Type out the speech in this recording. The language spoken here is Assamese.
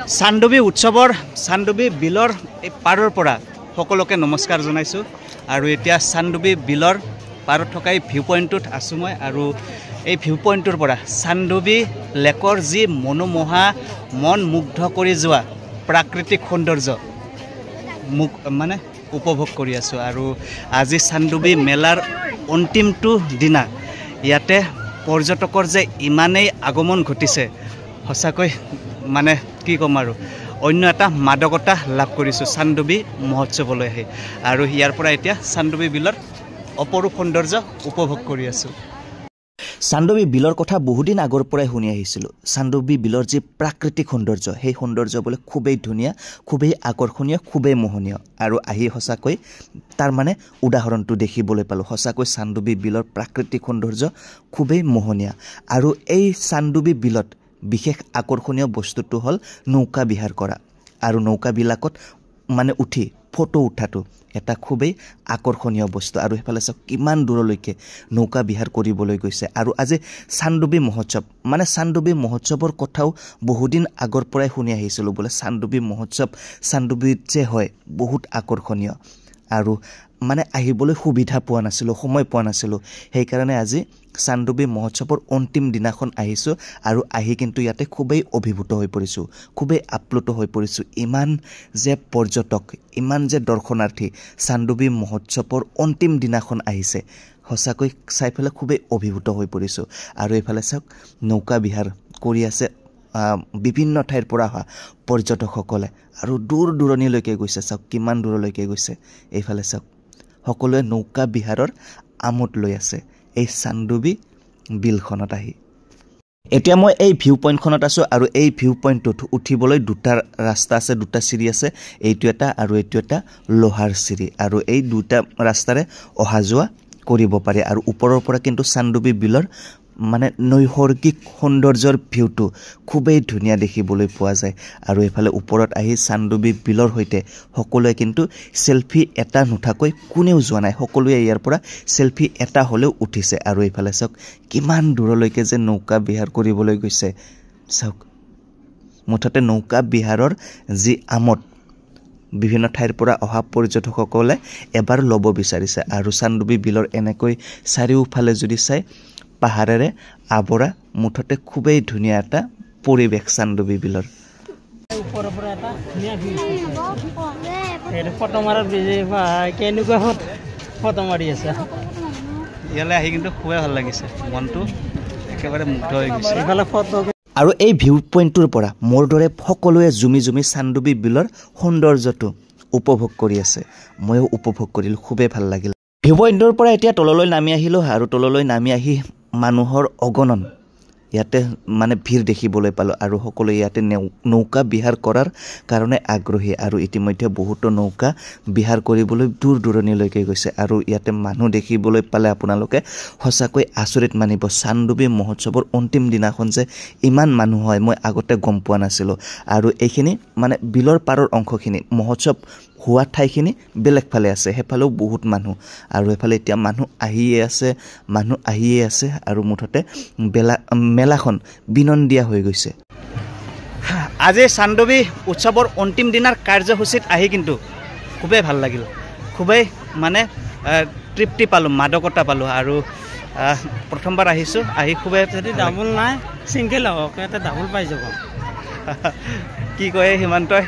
চান্দুবি উৎসৱৰ চান্দুবি বিলৰ পাৰৰ পৰা সকলোকে নমস্কাৰ জনাইছোঁ আৰু এতিয়া চান্দুবি বিলৰ পাৰত থকা এই ভিউ পইণ্টটোত আছোঁ মই আৰু এই ভিউ পইণ্টটোৰ পৰা চান্দুবি লেকৰ যি মনোমোহা মন মুগ্ধ কৰি যোৱা প্ৰাকৃতিক সৌন্দৰ্য মানে উপভোগ কৰি আছোঁ আৰু আজি চান্দুবি মেলাৰ অন্তিমটো দিনা ইয়াতে পৰ্যটকৰ যে ইমানেই আগমন ঘটিছে সঁচাকৈ মানে কি ক'ম আৰু অন্য এটা মাদকতা লাভ কৰিছোঁ চান্দুবি মহোৎসৱলৈ আহি আৰু ইয়াৰ পৰা এতিয়া চান্দুবি বিলৰ অপৰূপ সৌন্দৰ্য উপভোগ কৰি আছোঁ। চান্দুবি বিলৰ কথা বহুদিন আগৰ পৰাই শুনি আহিছিলোঁ। চান্দুবি বিলৰ যি প্ৰাকৃতিক সৌন্দৰ্য সেই সৌন্দৰ্য বোলে খুবেই ধুনীয়া, খুবেই আকৰ্ষণীয়, খুবেই মোহনীয় আৰু আহি সঁচাকৈ তাৰ মানে উদাহৰণটো দেখিবলৈ পালোঁ। সঁচাকৈ চান্দুবি বিলৰ প্ৰাকৃতিক সৌন্দৰ্য খুবেই মোহনীয়া আৰু এই চান্দুবি বিলত বিশেষ আকৰ্ষণীয় বস্তুটো হ'ল নৌকা বিহাৰ কৰা আৰু নৌকাবিলাকত মানে উঠি ফটো উঠাটো এটা খুবেই আকৰ্ষণীয় বস্তু আৰু সেইফালে চাওক কিমান দূৰলৈকে নৌকা বিহাৰ কৰিবলৈ গৈছে আৰু আজি চান্দুবি মহোৎসৱ মানে চান্দুবি মহোৎসৱৰ কথাও বহুদিন আগৰ পৰাই শুনি আহিছিলোঁ বোলে চান্দুবি মহোৎসৱ চান্দুবিত যে হয় বহুত আকৰ্ষণীয় আৰু মানে আহিবলৈ সুবিধা পোৱা নাছিলোঁ, সময় পোৱা নাছিলোঁ। সেইকাৰণে আজি চান্দুবি মহোৎসৱৰ অন্তিম দিনাখন আহিছোঁ আৰু আহি কিন্তু ইয়াতে খুবেই অভিভূত হৈ পৰিছোঁ, খুবেই আপ্লুত হৈ পৰিছোঁ। ইমান যে পৰ্যটক, ইমান যে দৰ্শনাৰ্থী চান্দুবি মহোৎসৱৰ অন্তিম দিনাখন আহিছে, সঁচাকৈ চাই পেলাই খুবেই অভিভূত হৈ পৰিছোঁ। আৰু এইফালে চাওক নৌকা বিহাৰ কৰি আছে বিভিন্ন ঠাইৰ পৰা অহা পৰ্যটকসকলে আৰু দূৰ দূৰণিলৈকে গৈছে। চাওক কিমান দূৰলৈকে গৈছে। এইফালে চাওক সকলোৱে নৌকা বিহাৰৰ আমোদ লৈ আছে এই চান্দুবি বিলখনত আহি। এতিয়া মই এই ভিউ পইণ্টখনত আছোঁ আৰু এই ভিউ পইণ্টটোত উঠিবলৈ দুটা ৰাস্তা আছে, দুটা চিৰি আছে। এইটো এটা আৰু এইটো এটা লোহাৰ চিৰি আৰু এই দুটা ৰাস্তাৰে অহা যোৱা কৰিব পাৰে আৰু ওপৰৰ পৰা কিন্তু চান্দুবি বিলৰ মানে নৈসৰ্গিক সৌন্দৰ্যৰ ভিউটো খুবেই ধুনীয়া দেখিবলৈ পোৱা যায় আৰু এইফালে ওপৰত আহি চান্দুবি বিলৰ সৈতে সকলোৱে কিন্তু চেলফি এটা নুঠাকৈ কোনেও যোৱা নাই, সকলোৱে ইয়াৰ পৰা চেলফি এটা হ'লেও উঠিছে। আৰু এইফালে চাওক কিমান দূৰলৈকে যে নৌকা বিহাৰ কৰিবলৈ গৈছে। চাওক মুঠতে নৌকা বিহাৰৰ যি আমোদ বিভিন্ন ঠাইৰ পৰা অহা পৰ্যটকসকলে এবাৰ ল'ব বিচাৰিছে আৰু চান্দুবি বিলৰ এনেকৈ চাৰিওফালে যদি চাই পাহাৰেৰে আৱৰা মুঠতে খুবেই ধুনীয়া এটা পৰিৱেশ চান্দুবি বিলৰ। ইয়ালৈ আহি কিন্তু খুবেই ভাল লাগিছে, মনটো একেবাৰে মুগ্ধ হৈ গৈছে। আৰু এই ভিউ পইণ্টটোৰ পৰা মোৰ দৰে সকলোৱে জুমি জুমি চান্দুবি বিলৰ সৌন্দৰ্যটো উপভোগ কৰি আছে। ময়ো উপভোগ কৰিলোঁ, খুবেই ভাল লাগিল। ভিউ পইণ্টৰ পৰা এতিয়া তললৈ নামি আহিলোঁ আৰু তললৈ নামি আহি মানুহৰ অগণন ইয়াতে মানে ভিৰ দেখিবলৈ পালোঁ আৰু সকলোৱে ইয়াতে নৌকা বিহাৰ কৰাৰ কাৰণে আগ্ৰহী আৰু ইতিমধ্যে বহুতো নৌকা বিহাৰ কৰিবলৈ দূৰ দূৰণিলৈকে গৈছে আৰু ইয়াতে মানুহ দেখিবলৈ পালে আপোনালোকে সঁচাকৈ আচৰিত মানিব। চান্দুবি মহোৎসৱৰ অন্তিম দিনাখন যে ইমান মানুহ হয় মই আগতে গম পোৱা নাছিলোঁ আৰু এইখিনি মানে বিলৰ পাৰৰ অংশখিনি মহোৎসৱ হোৱা ঠাইখিনি বেলেগ ফালে আছে, সেইফালেও বহুত মানুহ আৰু এইফালে এতিয়া মানুহ আহিয়ে আছে আৰু মুঠতে মেলাখন বিনন্দীয়া হৈ গৈছে। আজি চান্দুবি উৎসৱৰ অন্তিম দিনাৰ কাৰ্যসূচীত আহি কিন্তু খুবেই ভাল লাগিল, খুবেই মানে তৃপ্তি পালোঁ, মাদকতা পালোঁ আৰু প্ৰথমবাৰ আহিছোঁ, আহি খুবেই যদি ডাবল নাই চিংগল হওক এটা ডাবল পাই যাব। কি কয় হিমান্তই?